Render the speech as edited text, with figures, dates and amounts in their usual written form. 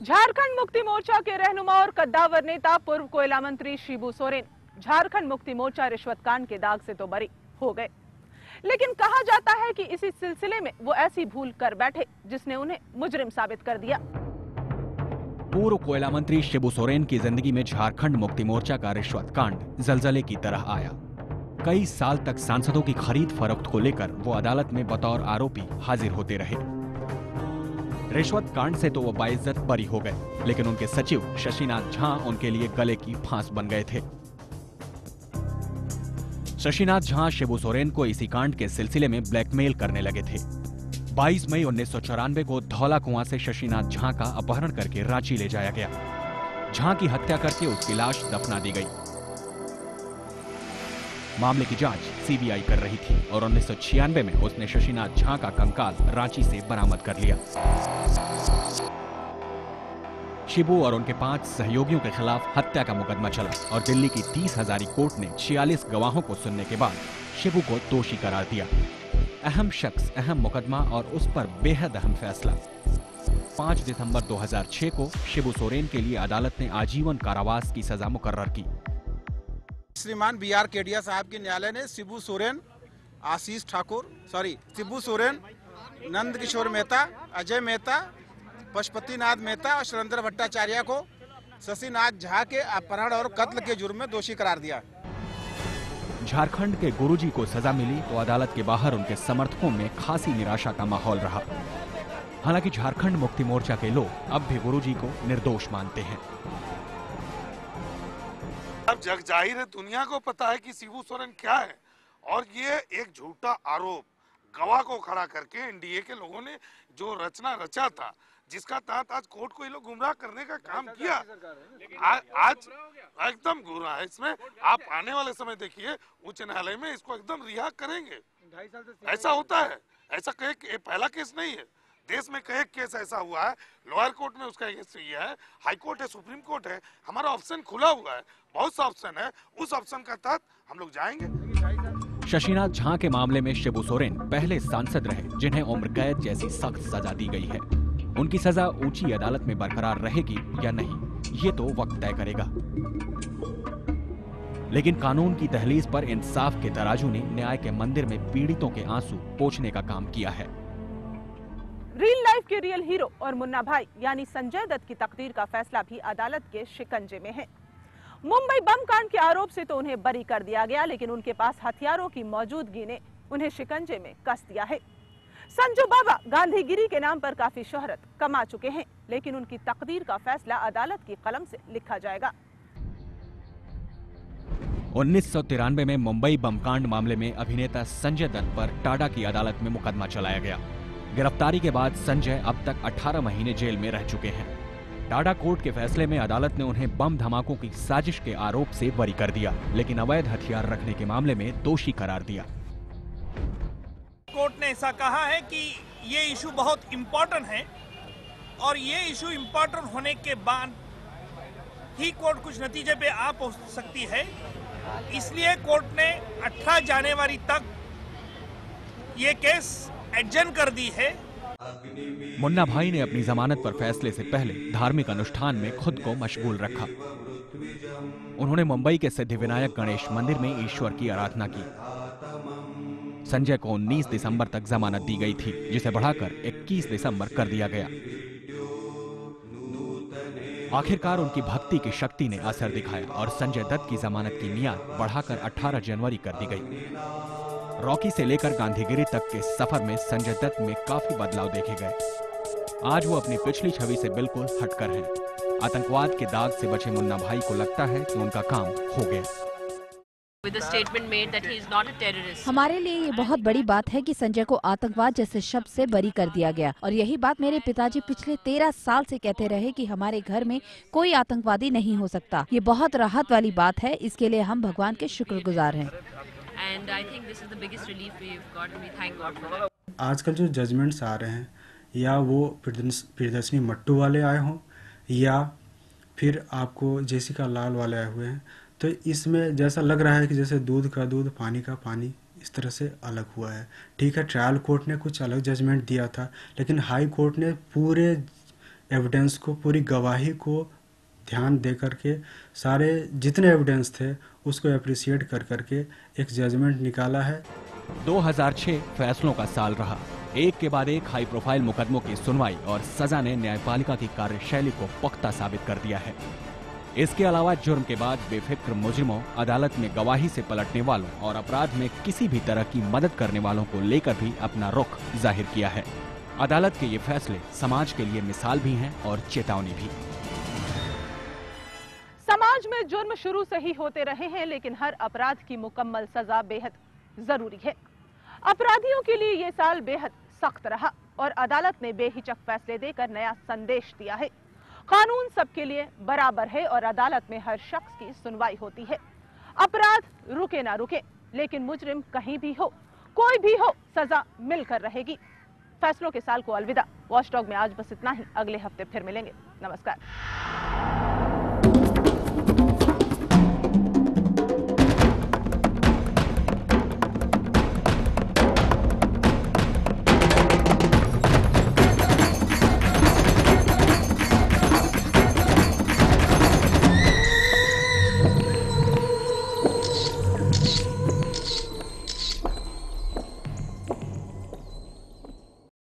झारखंड मुक्ति मोर्चा के रहनुमा और कद्दावर नेता पूर्व कोयला मंत्री शिबू सोरेन झारखंड मुक्ति मोर्चा रिश्वत कांड के दाग से तो बरी हो गए, लेकिन कहा जाता है कि इसी सिलसिले में वो ऐसी भूल कर बैठे जिसने उन्हें मुजरिम साबित कर दिया। पूर्व कोयला मंत्री शिबू सोरेन की जिंदगी में झारखंड मुक्ति मोर्चा का रिश्वत कांड जलजले की तरह आया। कई साल तक सांसदों की खरीद फरोख्त को लेकर वो अदालत में बतौर आरोपी हाजिर होते रहे। रिश्वत कांड से तो वो बाइज्जत बरी हो गए, लेकिन उनके सचिव शशिनाथ झा उनके लिए गले की फांस बन गए थे। शशिनाथ झा शिबू सोरेन को इसी कांड के सिलसिले में ब्लैकमेल करने लगे थे। 22 मई 1994 को धौला कुआं से शशिनाथ झा का अपहरण करके रांची ले जाया गया। झा की हत्या करके उसकी लाश दफना दी गई। मामले की जांच सीबीआई कर रही थी और 1996 में उसने शशिनाथ झा का कंकाल रांची से बरामद कर लिया। शिबू और उनके 5 सहयोगियों के खिलाफ हत्या का मुकदमा चला और दिल्ली की 30 हजारी कोर्ट ने 46 गवाहों को सुनने के बाद शिबू को दोषी करार दिया। अहम शख्स, अहम मुकदमा और उस पर बेहद अहम फैसला। 5 दिसंबर 2006 को शिबू सोरेन के लिए अदालत ने आजीवन कारावास की सजा मुकर्रर की। श्रीमान BR केडिया साहब के न्यायालय ने शिबू सोरेन, शिबू सोरेन, नंद किशोर मेहता, अजय मेहता, पशुपतिनाथ मेहता और सुरेंद्र भट्टाचार्य को शशिनाथ झा के अपहरण और कत्ल के जुर्म में दोषी करार दिया। झारखंड के गुरुजी को सजा मिली तो अदालत के बाहर उनके समर्थकों में खासी निराशा का माहौल रहा। हालांकि झारखंड मुक्ति मोर्चा के लोग अब भी गुरुजी को निर्दोष मानते हैं। अब जग जाहिर है, दुनिया को पता है कि शिबू सोरेन क्या है, और ये एक झूठा आरोप गवाह को खड़ा करके एनडीए के लोगों ने जो रचना रचा था, जिसका तहत आज कोर्ट को ये लोग गुमराह करने का काम किया, आज एकदम गुमराह है। इसमें आप आने वाले समय देखिए उच्च न्यायालय में इसको एकदम रिहा करेंगे। ऐसा होता है, ऐसा पहला केस नहीं है, देश में कई केस ऐसा हुआ है। लोअर कोर्ट में उसका केस ये है, हाई कोर्ट है, सुप्रीम कोर्ट है। हमारा ऑप्शन खुला हुआ है, बहुत सा ऑप्शन है, उस ऑप्शन का तहत हम लोग जाएंगे। शशिनाथ झा के मामले में शिबू सोरेन पहले सांसद रहे जिन्हें उम्र कैद जैसी सख्त सजा दी गई है। उनकी सजा ऊंची अदालत में बरकरार रहेगी या नहीं, ये तो वक्त तय करेगा। लेकिन कानून की दहलीज पर इंसाफ के तराजू ने न्याय के मंदिर में पीड़ितों के आंसू पोंछने का काम किया है। रियल लाइफ के रियल हीरो और मुन्ना भाई यानी संजय दत्त की तकदीर का फैसला भी अदालत के शिकंजे में है। मुंबई बम कांड के आरोप से तो उन्हें बरी कर दिया गया, लेकिन उनके पास हथियारों की मौजूदगी ने उन्हें शिकंजे में कस दिया है। संजू बाबा गांधीगिरी के नाम पर काफी शोहरत कमा चुके हैं, लेकिन उनकी तकदीर का फैसला अदालत की कलम से लिखा जाएगा। 1993 में मुंबई बम कांड मामले में अभिनेता संजय दत्त पर टाडा की अदालत में मुकदमा चलाया गया। गिरफ्तारी के बाद संजय अब तक 18 महीने जेल में रह चुके हैं। टाडा कोर्ट के फैसले में अदालत ने उन्हें बम धमाकों की साजिश के आरोप से बरी कर दिया, लेकिन अवैध हथियार रखने के मामले में दोषी करार दिया। कोर्ट ने ऐसा कहा है कि ये इशू बहुत इम्पोर्टेंट है और ये इशू इम्पोर्टेंट होने के बाद ही कोर्ट कुछ नतीजे पे आ पहुंच सकती है। इसलिए कोर्ट ने 18 जनवरी तक ये केस एडजर्न कर दी है। मुन्ना भाई ने अपनी जमानत पर फैसले से पहले धार्मिक अनुष्ठान में खुद को मशगूल रखा। उन्होंने मुंबई के सिद्धिविनायक गणेश मंदिर में ईश्वर की आराधना की। संजय को 19 दिसंबर तक जमानत दी गई थी, जिसे बढ़ाकर 21 दिसंबर कर दिया गया। आखिरकार उनकी भक्ति की शक्ति ने असर दिखाया और संजय दत्त की जमानत की मियाद बढ़ाकर 18 जनवरी कर दी गई। रॉकी से लेकर गांधीगिरी तक के सफर में संजय दत्त में काफी बदलाव देखे गए। आज वो अपनी पिछली छवि से बिल्कुल हटकर हैं। आतंकवाद के दाग से बचे मुन्ना भाई को लगता है कि उनका काम हो गया। हमारे लिए ये बहुत बड़ी बात है कि संजय को आतंकवाद जैसे शब्द से बरी कर दिया गया, और यही बात मेरे पिताजी पिछले 13 साल से कहते रहे कि हमारे घर में कोई आतंकवादी नहीं हो सकता। ये बहुत राहत वाली बात है, इसके लिए हम भगवान के शुक्रगुजार हैं। आजकल जो जजमेंट्स आ रहे हैं, या वो प्रियदर्शनी मट्टू वाले आए हों या फिर आपको जेसिका लाल वाले आए हुए हैं, तो इसमें जैसा लग रहा है कि जैसे दूध का दूध पानी का पानी इस तरह से अलग हुआ है। ठीक है, ट्रायल कोर्ट ने कुछ अलग जजमेंट दिया था, लेकिन हाई कोर्ट ने पूरे एविडेंस को, पूरी गवाही को ध्यान दे करके सारे जितने एविडेंस थे उसको अप्रिशिएट कर करके एक जजमेंट निकाला है। 2006 फैसलों का साल रहा। एक के बाद एक हाई प्रोफाइल मुकदमों की सुनवाई और सजा ने न्यायपालिका की कार्यशैली को पुख्ता साबित कर दिया है। इसके अलावा जुर्म के बाद बेफिक्र मुजरिमों, अदालत में गवाही से पलटने वालों और अपराध में किसी भी तरह की मदद करने वालों को लेकर भी अपना रुख जाहिर किया है। अदालत के ये फैसले समाज के लिए मिसाल भी हैं और चेतावनी भी। समाज में जुर्म शुरू से ही होते रहे हैं, लेकिन हर अपराध की मुकम्मल सजा बेहद जरूरी है। अपराधियों के लिए ये साल बेहद सख्त रहा और अदालत ने बेहिचक फैसले देकर नया संदेश दिया है। कानून सबके लिए बराबर है और अदालत में हर शख्स की सुनवाई होती है। अपराध रुके ना रुके, लेकिन मुजरिम कहीं भी हो, कोई भी हो, सजा मिलकर रहेगी। फैसलों के साल को अलविदा। वॉचडॉग में आज बस इतना ही। अगले हफ्ते फिर मिलेंगे। नमस्कार।